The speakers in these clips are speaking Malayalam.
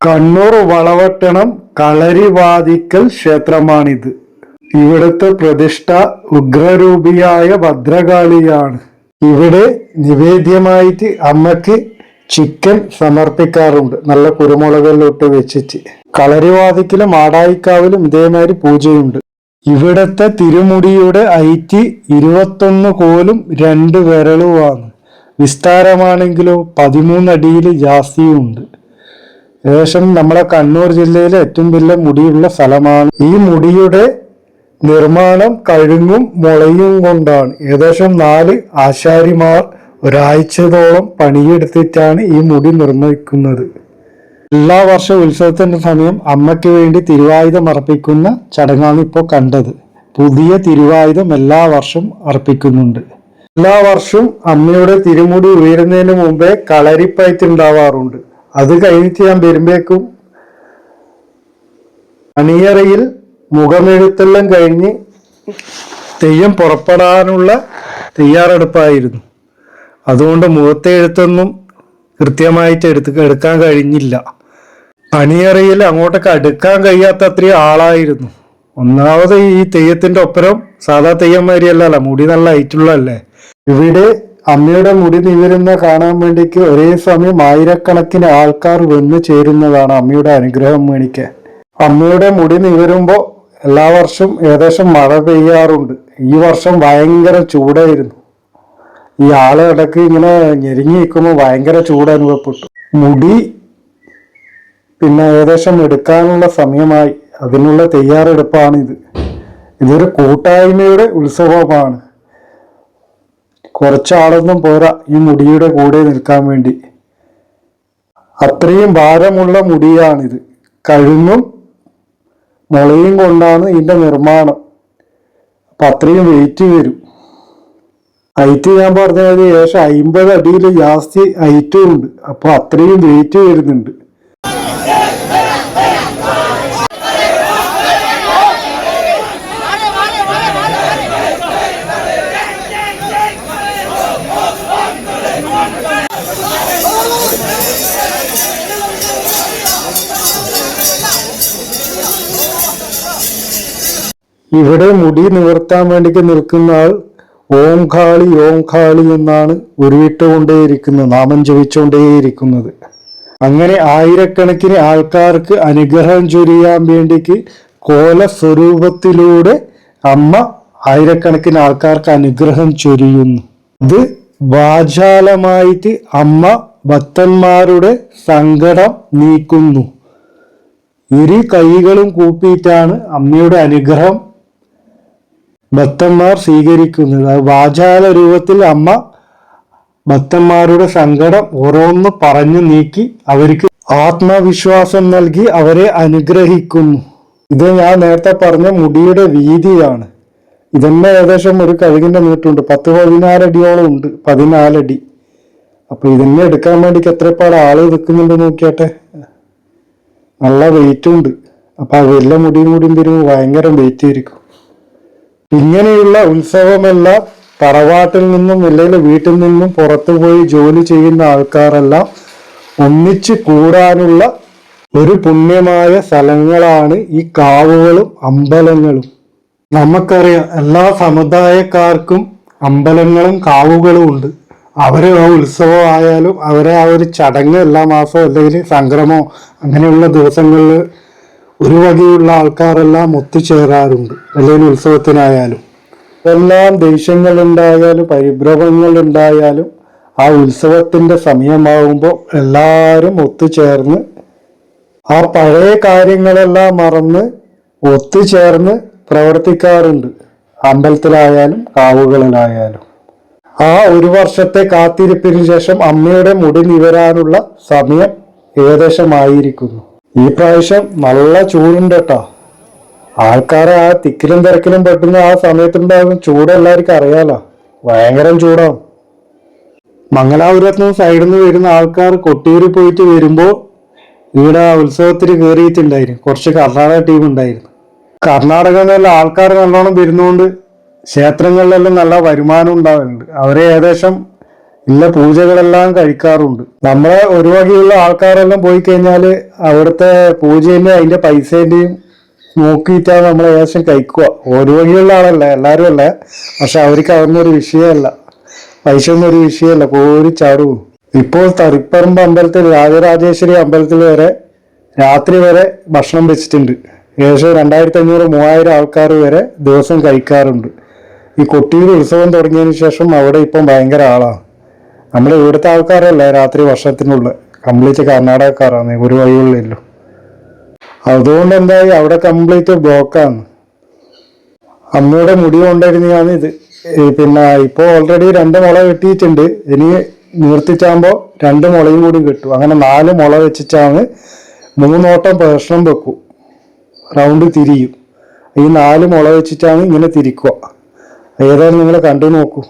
കണ്ണൂർ വളവട്ടണം കളരിവാതിക്കൽ ക്ഷേത്രമാണിത്. ഇവിടുത്തെ പ്രതിഷ്ഠ ഉഗ്രരൂപിയായ ഭദ്രകാളിയാണ്. ഇവിടെ നിവേദ്യമായിട്ട് അമ്മയ്ക്ക് ചിക്കൻ സമർപ്പിക്കാറുണ്ട്, നല്ല കുരുമുളകിലോട്ട് വെച്ചിട്ട്. കളരിവാതിക്കലും മാടായിക്കാവിലും ഇതേമാതിരി പൂജയുണ്ട്. ഇവിടത്തെ തിരുമുടിയുടെ ഹൈറ്റ് 21 കോലും 2 വിരലുമാണ്. വിസ്താരമാണെങ്കിലോ 13 അടിയിൽ ജാസ്തിയുണ്ട്. ഏകദേശം നമ്മളെ കണ്ണൂർ ജില്ലയിലെ ഏറ്റവും വലിയ മുടിയുള്ള സ്ഥലമാണ്. ഈ മുടിയുടെ നിർമ്മാണം കഴുങ്ങും മുളയും കൊണ്ടാണ്. ഏകദേശം 4 ആശാരിമാർ ഒരാഴ്ചത്തോളം പണിയെടുത്തിട്ടാണ് ഈ മുടി നിർമ്മിക്കുന്നത്. എല്ലാ വർഷവും ഉത്സവത്തിന്റെ സമയം അമ്മയ്ക്ക് വേണ്ടി തിരുവായുധം അർപ്പിക്കുന്ന ചടങ്ങാണ് ഇപ്പോൾ കണ്ടത്. പുതിയ തിരുവായുധം എല്ലാ വർഷവും അർപ്പിക്കുന്നുണ്ട്. എല്ലാ വർഷവും അമ്മയുടെ തിരുമുടി ഉയരുന്നതിന് മുമ്പേ കളരിപ്പയറ്റ് ഉണ്ടാവാറുണ്ട്. അത് കഴിഞ്ഞിട്ട് ഞാൻ വരുമ്പോഴേക്കും അണിയറയിൽ മുഖമെഴുത്തെല്ലാം കഴിഞ്ഞ് തെയ്യം പുറപ്പെടാനുള്ള തയ്യാറെടുപ്പായിരുന്നു. അതുകൊണ്ട് മുഖത്തെ എഴുത്തൊന്നും കൃത്യമായിട്ട് എടുക്കാൻ കഴിഞ്ഞില്ല. അണിയറയിൽ അങ്ങോട്ടൊക്കെ അടുക്കാൻ കഴിയാത്ത അത്രയും ആളായിരുന്നു. ഒന്നാമത് ഈ തെയ്യത്തിന്റെ ഒപ്പരം സാധാ തെയ്യന്മാരിയല്ല, മുടി നല്ല ഹൈറ്റുള്ളതല്ലേ. ഇവിടെ അമ്മയുടെ മുടി നിവരുന്ന കാണാൻ വേണ്ടിക്ക് ഒരേ സമയം ആയിരക്കണക്കിന് ആൾക്കാർ വന്നു ചേരുന്നതാണ് അമ്മയുടെ അനുഗ്രഹം മേടിക്കാൻ. അമ്മയുടെ മുടി നിവരുമ്പോൾ എല്ലാ വർഷവും ഏകദേശം മഴ പെയ്യാറുണ്ട്. ഈ വർഷം ഭയങ്കര ചൂടായിരുന്നു. ഈ ആള് ഇടയ്ക്ക് ഇങ്ങനെ ഞെരിങ്ങി നിൽക്കുമ്പോൾ ഭയങ്കര ചൂട് അനുഭവപ്പെട്ടു. മുടി പിന്നെ ഏകദേശം എടുക്കാനുള്ള സമയമായി. അതിനുള്ള തയ്യാറെടുപ്പാണിത്. ഇതൊരു കൂട്ടായ്മയുടെ ഉത്സവമാണ്. കുറച്ചാളൊന്നും പോരാ ഈ മുടിയുടെ കൂടെ നിൽക്കാൻ വേണ്ടി. അത്രയും ഭാരമുള്ള മുടിയാണിത്. കഴുങ്ങും മുളയും കൊണ്ടാണ് ഇതിന്റെ നിർമ്മാണം. അപ്പൊ അത്രയും വെയിറ്റ് വരും. ഹൈറ്റ് ഞാൻ പറഞ്ഞത് ഏകദേശം 50 അടിയിൽ ജാസ്തി ഹൈറ്റും ഉണ്ട്. അപ്പൊ അത്രയും വെയിറ്റ് വരുന്നുണ്ട്. ഇവിടെ മുടി നിവർത്താൻ വേണ്ടി നിൽക്കുന്ന ആൾ ഓം കാളി ഓം കാളി എന്നാണ് ഉരുവിട്ടുകൊണ്ടേയിരിക്കുന്നത്, നാമം ജപിച്ചുകൊണ്ടേയിരിക്കുന്നത്. അങ്ങനെ ആയിരക്കണക്കിന് ആൾക്കാർക്ക് അനുഗ്രഹം ചൊരിയാൻ വേണ്ടിക്ക് കോല സ്വരൂപത്തിലൂടെ അമ്മ ആയിരക്കണക്കിന് ആൾക്കാർക്ക് അനുഗ്രഹം ചൊരിയുന്നു. ഇത് വാചാലമായിട്ട് അമ്മ ഭക്തന്മാരുടെ സങ്കടം നീക്കുന്നു. ഇരു കൈകളും കൂപ്പിയിട്ടാണ് അമ്മയുടെ അനുഗ്രഹം ഭക്തന്മാർ സ്വീകരിക്കുന്നത്. വാചാല രൂപത്തിൽ അമ്മ ഭക്തന്മാരുടെ സങ്കടം ഓരോന്ന് പറഞ്ഞു നീക്കി അവർക്ക് ആത്മവിശ്വാസം നൽകി അവരെ അനുഗ്രഹിക്കുന്നു. ഇത് ഞാൻ നേരത്തെ പറഞ്ഞ മുടിയുടെ വീതിയാണ്. ഇതന്നെ ഏകദേശം ഒരു കഴുകിന്റെ നീട്ടുണ്ട്. 10-14 അടിയോളം ഉണ്ട്. 14 അടി. അപ്പൊ ഇതന്നെ എടുക്കാൻ വേണ്ടി എത്രപ്പാട് ആള് നിൽക്കുന്നുണ്ട് നോക്കിയാട്ടെ. നല്ല വെയിറ്റും ഉണ്ട്. അപ്പൊ ആ വലിയ മുടിയും വരുമ്പോൾ ഭയങ്കര വെയിറ്റ് ആയിരിക്കും. ഇങ്ങനെയുള്ള ഉത്സവമെല്ലാം തറവാട്ടിൽ നിന്നും അല്ലെങ്കിൽ വീട്ടിൽ നിന്നും പുറത്തു പോയി ജോലി ചെയ്യുന്ന ആൾക്കാരെല്ലാം ഒന്നിച്ച് കൂടാനുള്ള ഒരു പുണ്യമായ സ്ഥലങ്ങളാണ് ഈ കാവുകളും അമ്പലങ്ങളും. നമുക്കറിയാം എല്ലാ സമുദായക്കാർക്കും അമ്പലങ്ങളും കാവുകളും ഉണ്ട്. അവരെ ആ ഉത്സവമായാലും അവരെ ആ ഒരു ചടങ്ങ് എല്ലാ മാസവും അല്ലെങ്കിൽ സംക്രമോ അങ്ങനെയുള്ള ദിവസങ്ങളിൽ ഒരു വകയുള്ള ആൾക്കാരെല്ലാം ഒത്തുചേരാറുണ്ട്. അല്ലെങ്കിൽ ഉത്സവത്തിനായാലും എല്ലാം ദേഷ്യങ്ങളുണ്ടായാലും പരിഭ്രമങ്ങളുണ്ടായാലും ആ ഉത്സവത്തിന്റെ സമയമാകുമ്പോൾ എല്ലാവരും ഒത്തുചേർന്ന് ആ പഴയ കാര്യങ്ങളെല്ലാം മറന്ന് ഒത്തുചേർന്ന് പ്രവർത്തിക്കാറുണ്ട്. അമ്പലത്തിലായാലും കാവുകളിലായാലും ആ ഒരു വർഷത്തെ കാത്തിരിപ്പിന് ശേഷം അമ്മയുടെ മുടി നിവരാനുള്ള സമയം ഏകദേശമായിരിക്കുന്നു. ഈ പ്രാവശ്യം നല്ല ചൂടുണ്ട് കേട്ടോ. ആൾക്കാരെ ആ തിക്കിലും തിരക്കിലും പെട്ടുന്ന ആ സമയത്തുണ്ടാകും ചൂട് എല്ലാവർക്കും അറിയാലോ. ഭയങ്കരം ചൂടാവും. മംഗലാപുരത്തുനിന്ന് സൈഡിൽ നിന്ന് വരുന്ന ആൾക്കാർ കൊട്ടിയൂരിൽ പോയിട്ട് വരുമ്പോൾ ഇവിടെ ഉത്സവത്തിന് കയറിയിട്ടുണ്ടായിരുന്നു. കുറച്ച് കർണാടക ടീം ഉണ്ടായിരുന്നു. കർണാടകയിൽ നിന്നെല്ലാം ആൾക്കാർ നല്ലോണം വരുന്നതുകൊണ്ട് ക്ഷേത്രങ്ങളിലെല്ലാം നല്ല വരുമാനം ഉണ്ടാവുന്നുണ്ട്. അവരെ ഏകദേശം ഇല്ല പൂജകളെല്ലാം കഴിക്കാറുണ്ട്. നമ്മളെ ഒരു വകയുള്ള ആൾക്കാരെല്ലാം പോയി കഴിഞ്ഞാല് അവിടുത്തെ പൂജേന്റെ അതിന്റെ പൈസേന്റെയും നോക്കിയിട്ടാണ് നമ്മൾ ഏകദേശം കഴിക്കുക. ഒരു വകയുള്ള ആളല്ല, എല്ലാവരും അല്ല. പക്ഷെ അവർക്ക് അതൊന്നും ഒരു വിഷയമല്ല, പൈസ ഒന്നും ഒരു വിഷയമല്ല, കോരി ചാടും. ഇപ്പോൾ തളിപ്പറമ്പ് അമ്പലത്തിൽ രാജരാജേശ്വരി അമ്പലത്തിൽ വരെ രാത്രി വരെ ഭക്ഷണം വെച്ചിട്ടുണ്ട്. ഏകദേശം 2500-3000 ആൾക്കാർ വരെ ദിവസം കഴിക്കാറുണ്ട്. ഈ കൊട്ടിയൂർ ഉത്സവം തുടങ്ങിയതിന് ശേഷം അവിടെ ഇപ്പം ഭയങ്കര ആളാണ്. നമ്മുടെ ഇവിടുത്തെ ആൾക്കാരല്ല രാത്രി വർഷത്തിനുള്ള, കംപ്ലീറ്റ് കർണാടകക്കാരാണ്, ഒരു വഴിയുള്ളല്ലോ. അതുകൊണ്ട് എന്തായി അവിടെ കംപ്ലീറ്റ് ബ്ലോക്കാണ്. അമ്മയുടെ മുടി കൊണ്ടിരുന്നതാണ് ഇത്. പിന്നെ ഇപ്പോൾ ഓൾറെഡി 2 മുള വെട്ടിയിട്ടുണ്ട്. ഇനി നീർത്തിച്ചാകുമ്പോൾ 2 മുളയും കൂടി കിട്ടും. അങ്ങനെ 4 മുള വെച്ചിട്ടാണ് 3 ഓട്ടം പ്രശ്നം വെക്കും, റൗണ്ട് തിരിയും. ഈ 4 മുള വെച്ചിട്ടാണ് ഇങ്ങനെ തിരിക്കുക. ഏതായാലും നിങ്ങൾ കണ്ടു നോക്കൂ.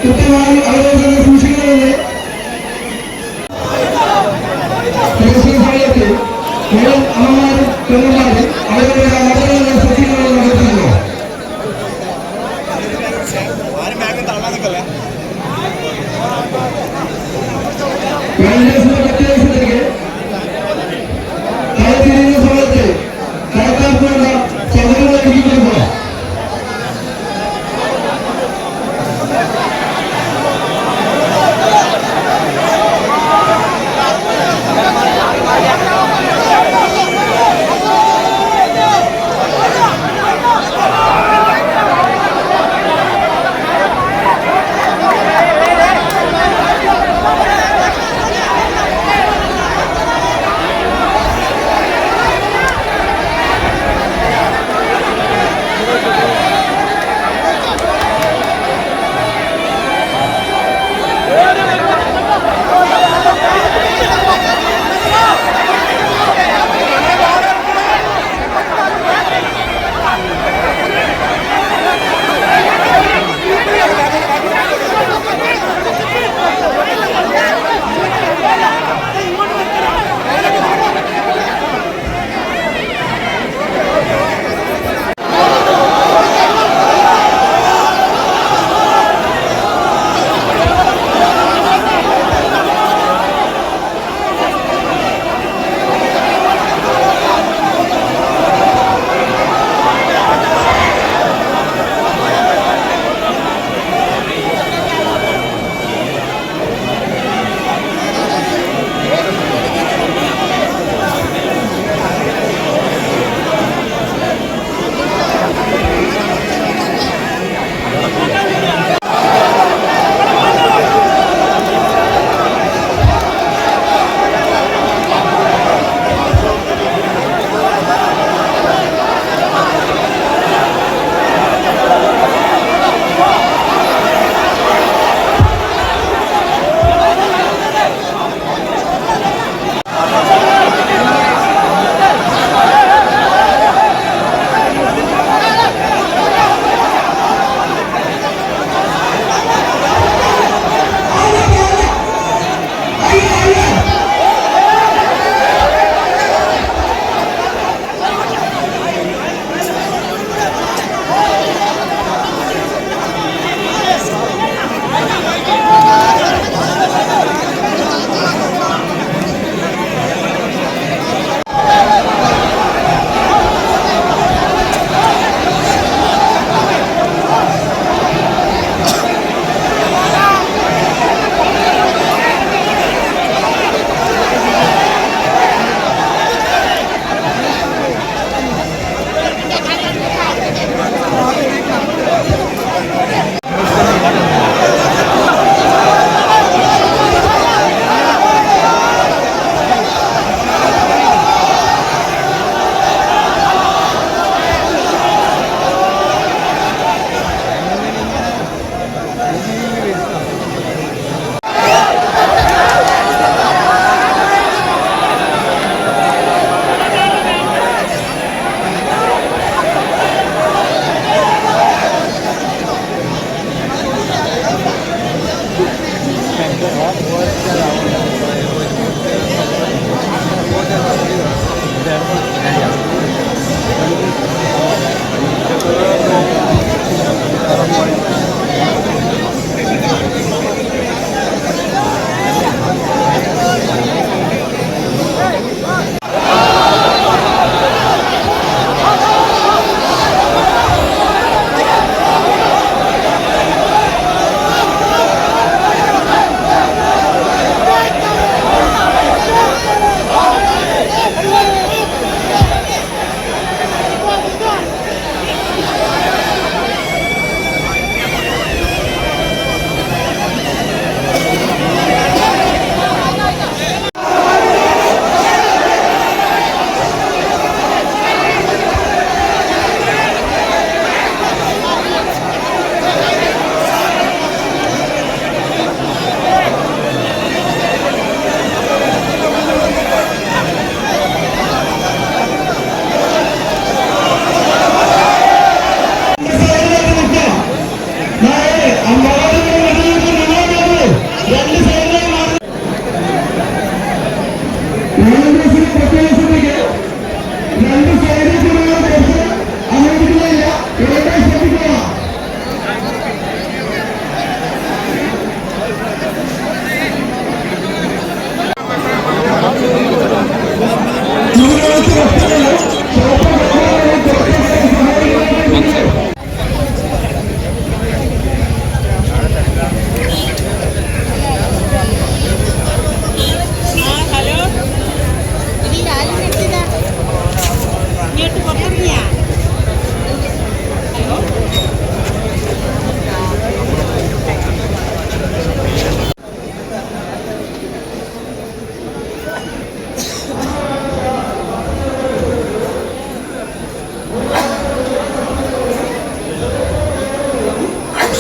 കൃത്യമായി അവരെ സൂക്ഷിക്കുന്നത് സമയത്ത് അമ്മമാരും പെണ്ണുമാരും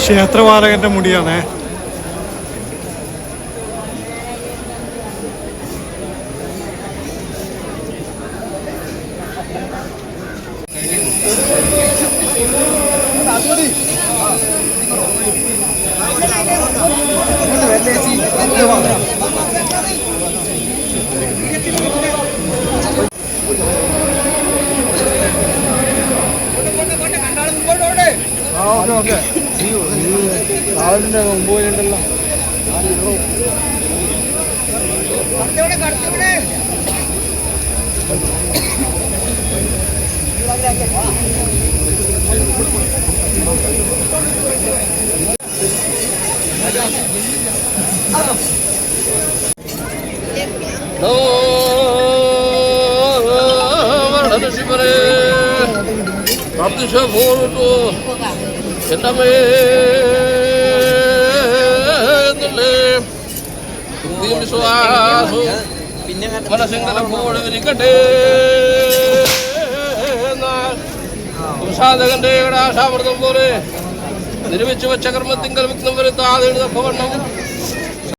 ക്ഷേത്രപാലകന്റെ മുടിയാണേ. ആളിന്റെ മുമ്പ് പോയിട്ടുണ്ടല്ലോ. മനസ്സിങ്കലപ്പോഴിരിക്കട്ടെ സാധകന്റെ ആശാമൃതം പോലെ നിർമ്മിച്ചു വെച്ച കർമ്മത്തിങ്കൽ വിഘ്നം വരുത്താതെ വണ്ണം